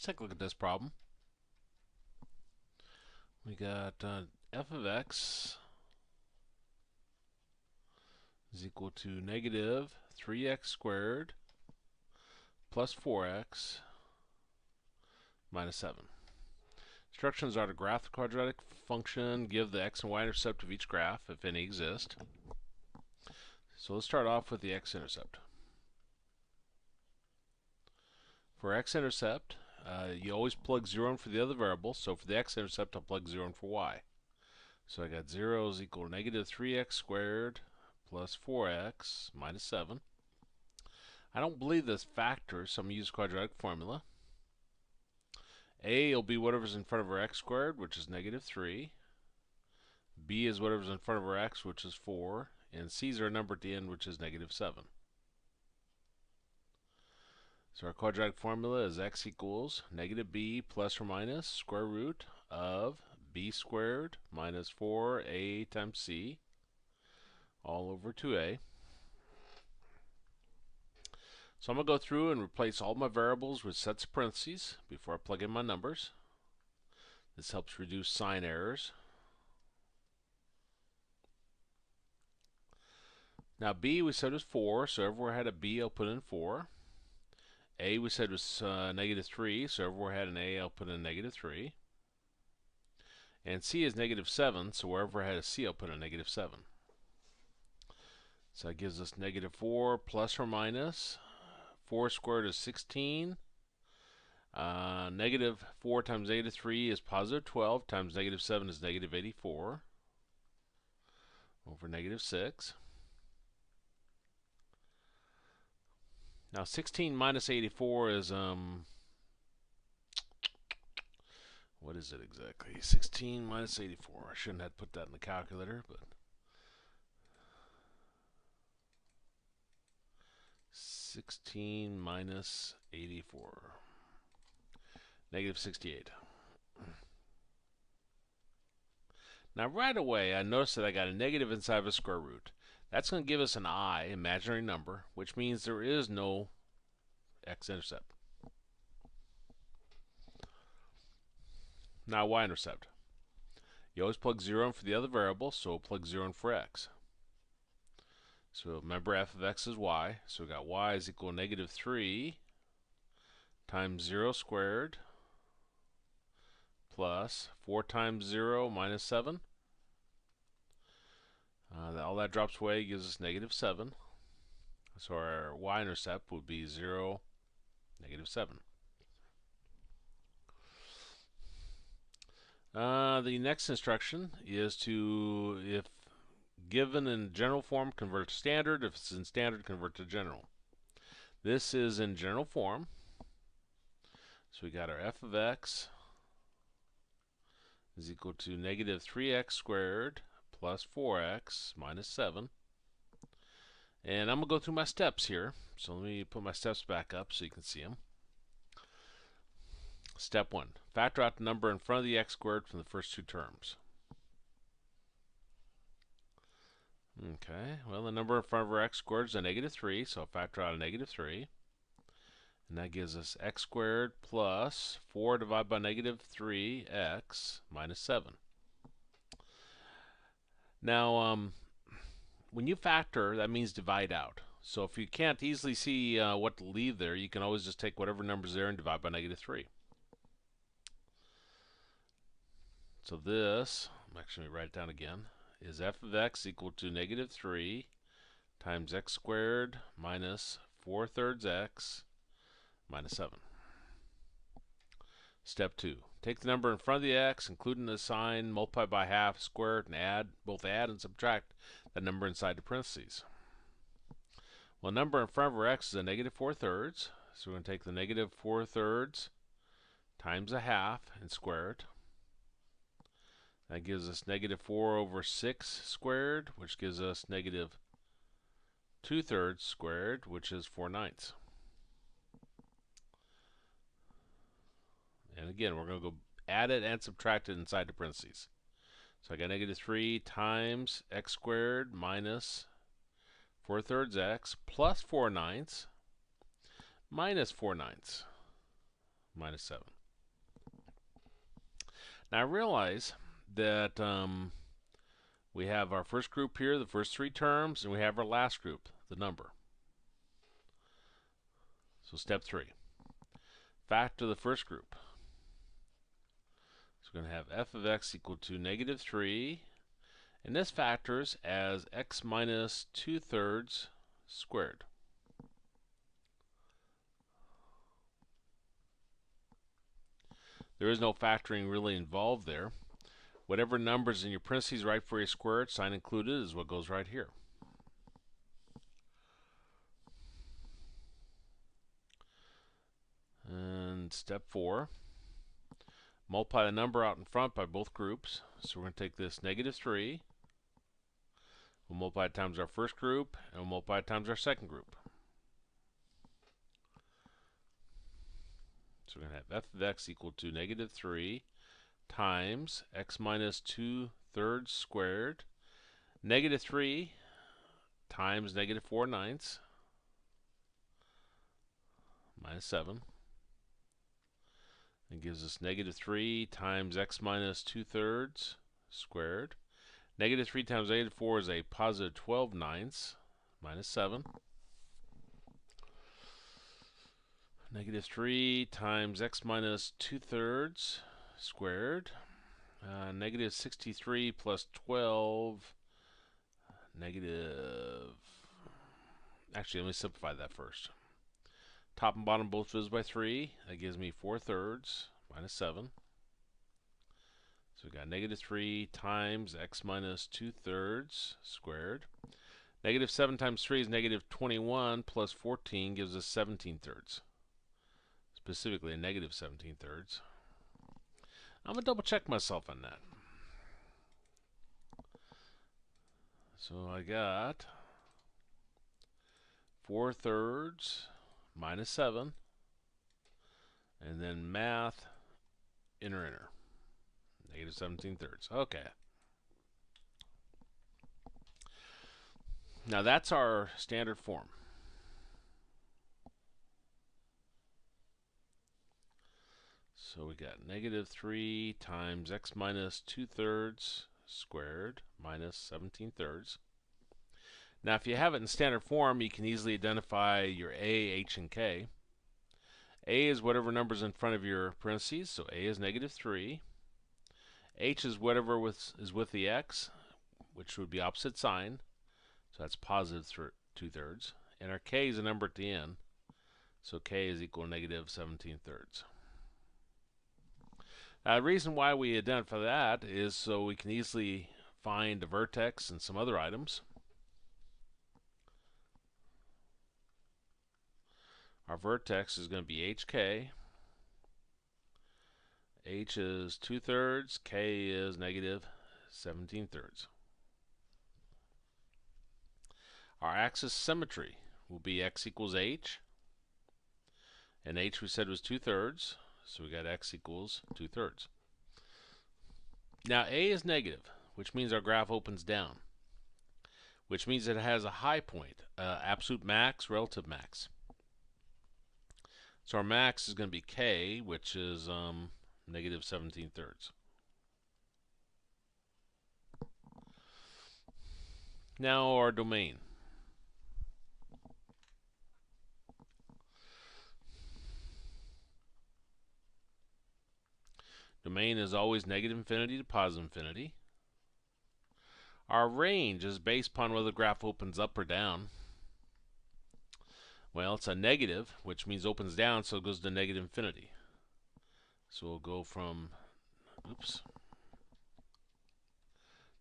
Let's take a look at this problem. We got f of x is equal to negative 3x squared plus 4x minus 7. Instructions are to graph the quadratic function, give the x and y intercept of each graph, if any exist. So let's start off with the x-intercept. For x-intercept, you always plug 0 in for the other variable, so for the x-intercept I'll plug 0 in for y. So I got 0 is equal to negative 3x squared plus 4x minus 7. I don't believe this factors, so I'm going to use quadratic formula. A will be whatever's in front of our x squared, which is negative 3. B is whatever's in front of our x, which is 4. And C is our number at the end, which is negative 7. So our quadratic formula is x equals negative b plus or minus square root of b squared minus 4a times c all over 2a. So I'm going to go through and replace all my variables with sets of parentheses before I plug in my numbers. This helps reduce sign errors. Now b we said was 4, so everywhere I had a b I'll put in 4. A we said was negative 3, so everywhere I had an a I'll put in negative 3. And c is negative 7, so wherever I had a c I'll put in negative 7. So that gives us negative 4 plus or minus 4 squared is 16. Negative 4 times negative 3 is positive 12 times negative 7 is negative 84 over negative 6. Now 16 minus 84 is, what is it exactly? 16 minus 84. I shouldn't have put that in the calculator, but 16 minus 84. Negative 68. Now right away I noticed that I got a negative inside of a square root. That's going to give us an I, imaginary number, which means there is no x-intercept. Now y-intercept. You always plug 0 in for the other variable, so we'll plug 0 in for x. So remember f of x is y, so we got y is equal to negative 3 times 0 squared plus 4 times 0 minus 7. All that drops away, gives us negative 7. So our y-intercept would be 0, negative 7. The next instruction is to, if given in general form, convert to standard. If it's in standard, convert to general. This is in general form. So we got our f of x is equal to negative 3x squared plus 4x minus 7. And I'm going to go through my steps here. So let me put my steps back up so you can see them. Step 1. Factor out the number in front of the x squared from the first two terms. Okay, well the number in front of our x squared is a negative 3, so I'll factor out a negative 3. And that gives us x squared plus 4 divided by negative 3x minus 7. Now, when you factor, that means divide out. So if you can't easily see what to leave there, you can always just take whatever number's there and divide by negative 3. So this, I'm actually going to write it down again, is f of x equal to negative 3 times x squared minus 4/3 x minus 7. Step 2. Take the number in front of the x, including the sign, multiply by half, square it, and both add and subtract that number inside the parentheses. Well, the number in front of our x is a negative 4/3, so we're going to take the negative 4/3 times a half and square it. That gives us negative 4 over 6 squared, which gives us negative 2/3 squared, which is 4/9. And again, we're going to go add it and subtract it inside the parentheses. So I got negative 3 times x squared minus 4/3 x plus 4/9 minus 4/9. minus 7. Now I realize that we have our first group here, the first three terms, and we have our last group, the number. So step 3. Factor the first group. So we're going to have f of x equal to negative 3, and this factors as x minus 2/3 squared. There is no factoring really involved there. Whatever numbers in your parentheses right for a squared, sign included, is what goes right here. And step 4, multiply the number out in front by both groups. So we're going to take this negative 3, we'll multiply it times our first group, and we'll multiply it times our second group. So we're going to have f of x equal to negative 3 times x minus 2/3 squared. Negative 3 times negative 4/9 minus 7. It gives us negative 3 times x minus 2/3 squared. Negative 3 times negative 4 is a positive 12/9 minus 7. Negative 3 times x minus 2/3 squared. Negative 63 plus 12. Negative. Actually, let me simplify that first. Top and bottom both divided by 3. That gives me 4/3 minus 7. So we got negative 3 times x minus 2/3 squared. Negative 7 times 3 is negative 21 plus 14 gives us 17/3. Specifically a negative 17/3. I'm going to double check myself on that. So I got 4/3 minus 7, and then math, inner, negative 17/3. Okay. Now that's our standard form. So we got negative 3 times x minus 2/3 squared minus 17/3. Now if you have it in standard form, you can easily identify your a, h, and k. A is whatever number's in front of your parentheses, so a is negative 3. H is whatever is with the x, which would be opposite sign, so that's positive 2/3. And our k is a number at the end, so k is equal to negative 17/3. The reason why we identify that is so we can easily find the vertex and some other items. Our vertex is going to be hk. H is 2/3, k is negative 17/3. Our axis symmetry will be x equals h, and h we said was 2/3, so we got x equals 2/3. Now a is negative, which means our graph opens down, which means it has a high point, absolute max, relative max. So our max is going to be k, which is negative 17/3. Now our domain. Domain is always negative infinity to positive infinity. Our range is based upon whether the graph opens up or down. Well, it's a negative, which means opens down, so it goes to negative infinity. So we'll go from,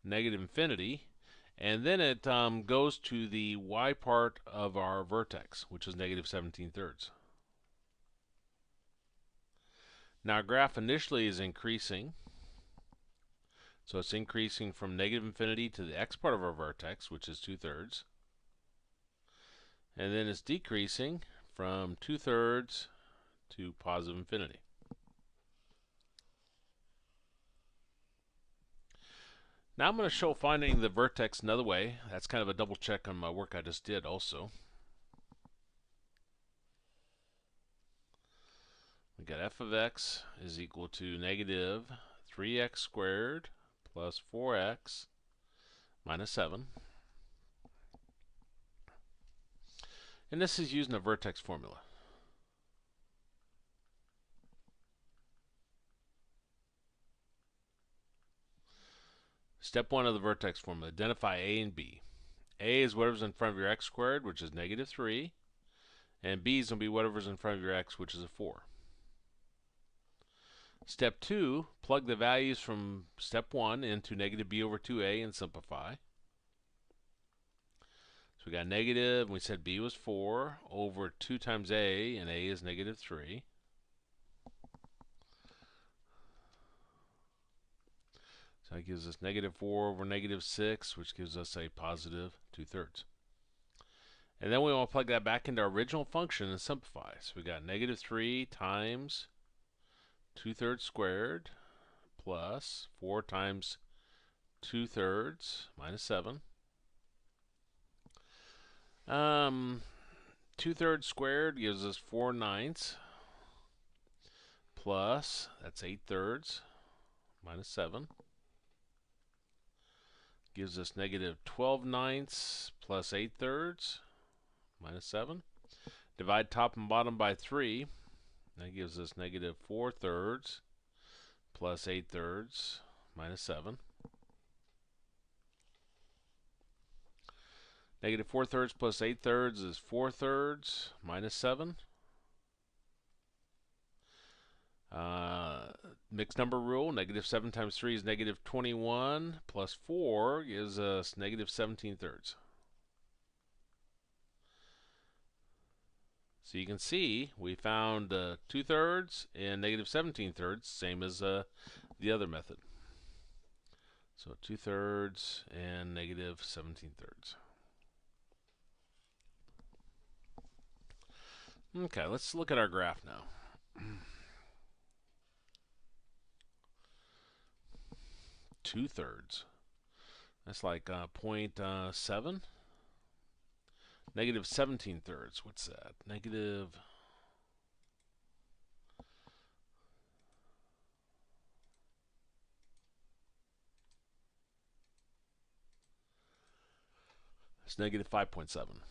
negative infinity, and then it goes to the y part of our vertex, which is negative 17/3. Now our graph initially is increasing, so it's increasing from negative infinity to the x part of our vertex, which is 2/3. And then it's decreasing from 2/3 to positive infinity. Now I'm going to show finding the vertex another way. That's kind of a double check on my work I just did also. We got f of x is equal to negative 3x squared plus 4x minus 7. And this is using a vertex formula. Step 1 of the vertex formula, identify a and b. A is whatever's in front of your x squared, which is negative 3. And b is going to be whatever's in front of your x, which is a 4. Step 2, plug the values from step 1 into negative b over 2a and simplify. So we got negative, and we said b was 4, over 2 times a, and a is negative 3. So that gives us negative 4 over negative 6, which gives us a positive 2/3. And then we want to plug that back into our original function and simplify. So we got negative 3 times 2/3 squared plus 4 times 2/3 minus 7. 2/3 squared gives us 4/9 plus, that's 8/3 minus 7. Gives us negative 12/9 plus 8/3 minus 7. Divide top and bottom by 3. That gives us negative 4/3 plus 8/3 minus 7. Negative 4/3 plus 8/3 is 4/3 minus 7. Mixed number rule, negative 7 times 3 is negative 21, plus 4 gives us negative 17/3. So you can see we found 2/3 and negative 17/3, same as the other method. So 2/3 and negative 17/3. Okay, let's look at our graph now. 2/3. That's like 0.7. Negative 17/3. What's that? Negative. It's negative 5.7.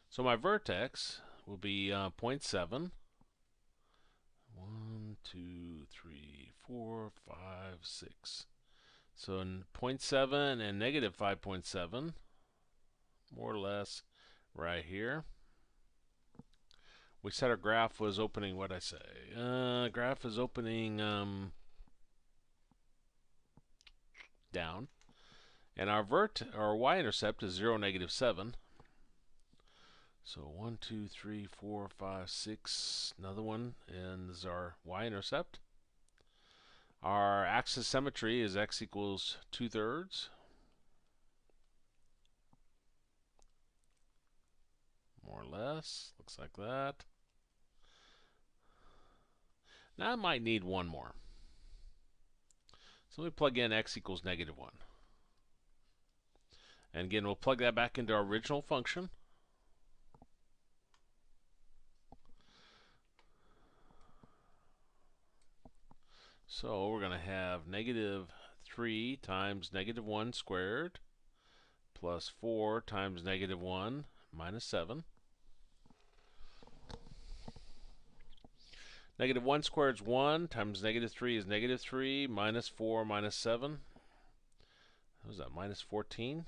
So my vertex will be 0.7. 1, 2, 3, 4, 5, 6. So in 0.7 and negative 5.7, more or less right here. We said our graph was opening, what I say? Graph is opening down. And our y-intercept is 0, negative 7. So 1, 2, 3, 4, 5, 6, another one, and this is our y-intercept. Our axis symmetry is x equals 2/3. More or less, looks like that. Now I might need one more. So we plug in x equals negative 1. And again, we'll plug that back into our original function. So we're going to have negative 3 times negative 1 squared plus 4 times negative 1 minus 7. Negative 1 squared is 1 times negative 3 is negative 3 minus 4 minus 7. What was that, minus 14?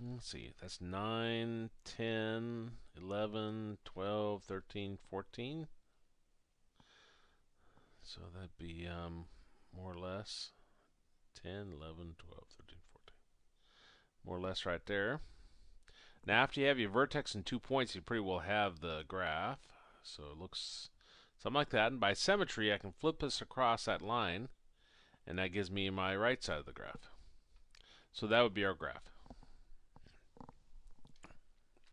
Let's see, that's 9, 10, 11, 12, 13, 14. So that'd be more or less 10, 11, 12, 13, 14. More or less right there. Now after you have your vertex and 2 points, you pretty well have the graph. So it looks something like that. And by symmetry, I can flip this across that line, and that gives me my right side of the graph. So that would be our graph.